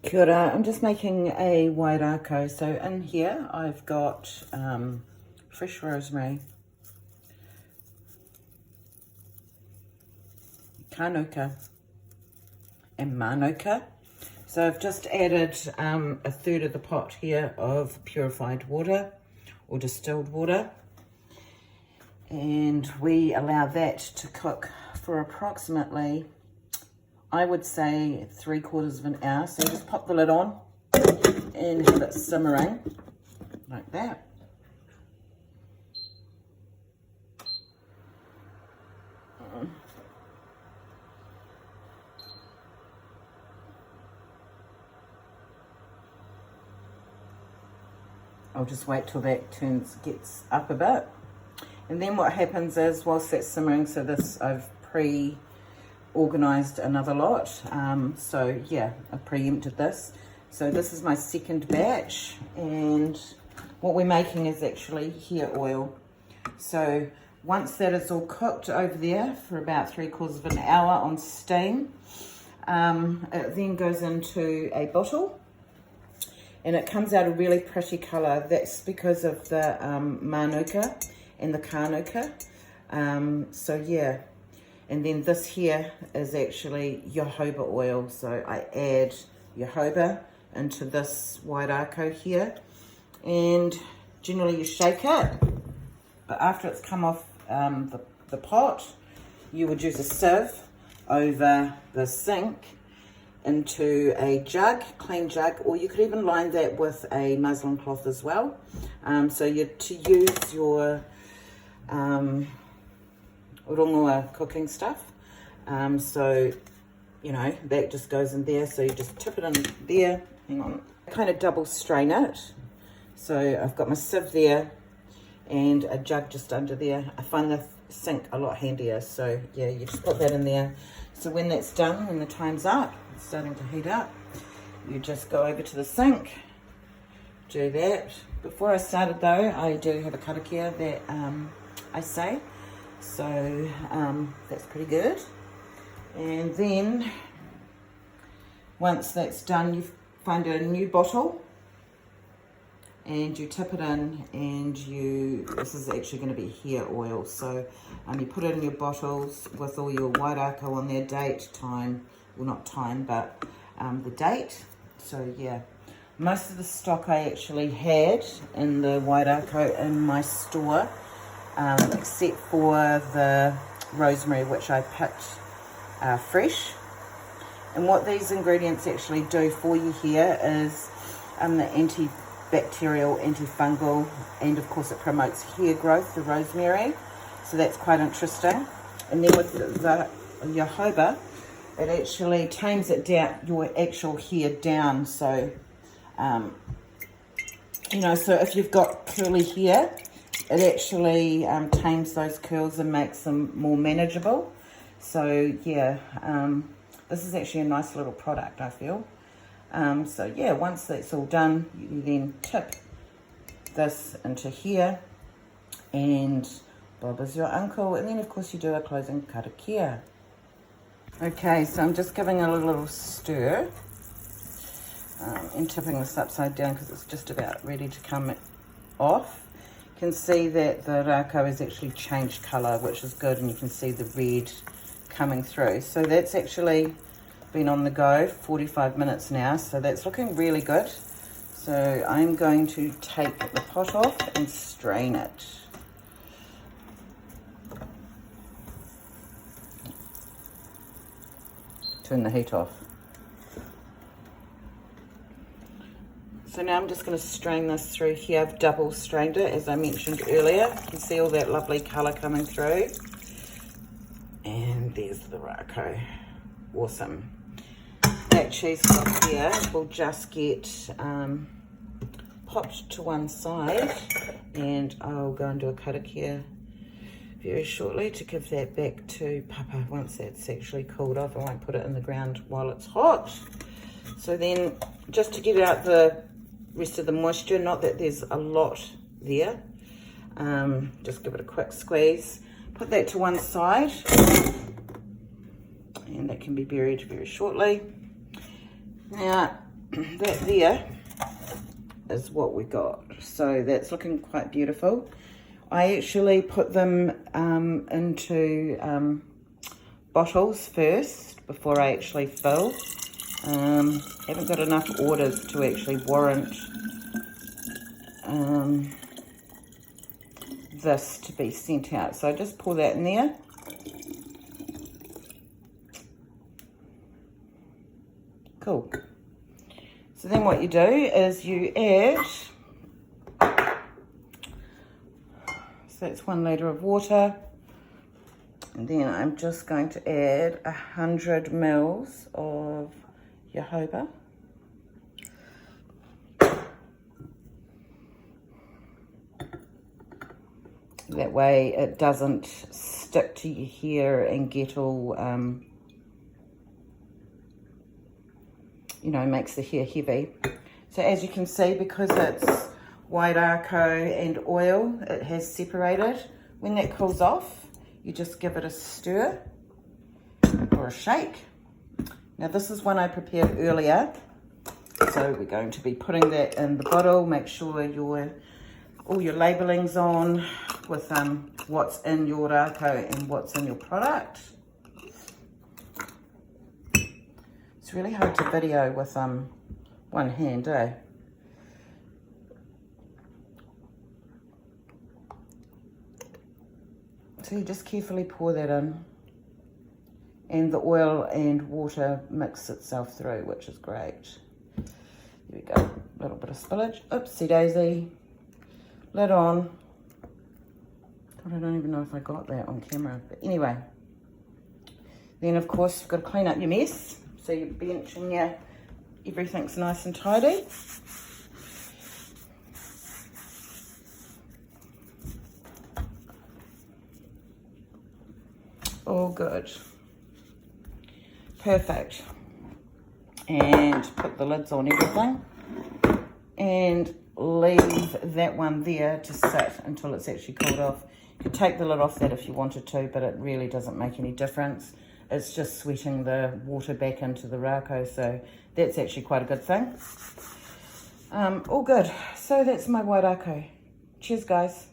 Kia ora. I'm just making a raukau. So in here I've got fresh rosemary, kānuka and mānuka. So I've just added a third of the pot here of purified water or distilled water, and we allow that to cook for approximately, I would say, 3/4 of an hour. So just pop the lid on and have it simmering like that. I'll just wait till that gets up a bit. And then what happens is, whilst that's simmering, so this I've pre-organised another lot. So yeah, I pre-empted this. So this is my second batch, and what we're making is actually hair oil. So once that is all cooked over there for about 3/4 of an hour on steam, it then goes into a bottle. And it comes out a really pretty colour. That's because of the mānuka and the kānuka. So yeah, and then this here is actually jojoba oil. So I add jojoba into this raukau here, and generally you shake it. But after it's come off the pot, you would use a sieve over the sink into a jug, clean jug, or you could even line that with a muslin cloth as well. So you're to use your rongoa cooking stuff. So, you know, that just goes in there. So you just tip it in there. Hang on. Kind of double strain it. So I've got my sieve there and a jug just under there. I find the sink a lot handier. So yeah, you just put that in there. So when that's done, when the time's up, it's starting to heat up, you just go over to the sink, do that. Before I started though, I do have a karakia that I say, so that's pretty good. And then once that's done, you find a new bottle and you tip it in, and this is actually going to be hair oil. So you put it in your bottles with all your raukau on there, date, time, well not time, but the date. So yeah, most of the stock I actually had in the raukau in my store, except for the rosemary, which I picked fresh. And what these ingredients actually do for you here is the antibacterial, antifungal, and of course it promotes hair growth, the rosemary. So that's quite interesting. And then with the jojoba, it actually tames it down, your actual hair down. So, you know, so if you've got curly hair, it actually tames those curls and makes them more manageable. So yeah, this is actually a nice little product, I feel. So yeah, once that's all done, you then tip this into here, and Bob is your uncle. And then of course you do a closing karakia. Okay, so I'm just giving a little stir and tipping this upside down because it's just about ready to come off. You can see that the raukau has actually changed colour, which is good, and you can see the red coming through. So that's actually been on the go 45 minutes now, so that's looking really good. So I'm going to take the pot off and strain it. Turn the heat off. So now I'm just going to strain this through here. I've double strained it, as I mentioned earlier. You can see all that lovely colour coming through. And there's the raukau. Awesome. That cheesecloth here will just get popped to one side, and I'll go and do a karakia very shortly to give that back to Papa once that's actually cooled off. I won't put it in the ground while it's hot. So then, just to get out the rest of the moisture, not that there's a lot there, just give it a quick squeeze. Put that to one side, and that can be buried very shortly. Now, that there is what we got. So that's looking quite beautiful. I actually put them into bottles first before I actually fill. Haven't got enough orders to actually warrant this to be sent out. So I just pour that in there. Cool. So then what you do is you add, so that's 1 litre of water, and then I'm just going to add 100 mils of jojoba. That way it doesn't stick to your hair and get all, you know, makes the hair heavy. So as you can see, because it's white raukau and oil, it has separated. When that cools off, you just give it a stir or a shake. Now this is one I prepared earlier. So we're going to be putting that in the bottle. Make sure all your labelling's on with what's in your raukau and what's in your product. It's really hard to video with one hand, eh? So you just carefully pour that in, and the oil and water mix itself through, which is great. There we go, a little bit of spillage. Oopsie daisy. Lid on. God, I don't even know if I got that on camera, but anyway. Then of course you've got to clean up your mess. So your bench and everything's nice and tidy. All good. Perfect. And put the lids on everything. And leave that one there to sit until it's actually cooled off. You could take the lid off that if you wanted to, but it really doesn't make any difference. It's just sweating the water back into the raukau, so that's actually quite a good thing. All good. So that's my white raukau. Cheers, guys.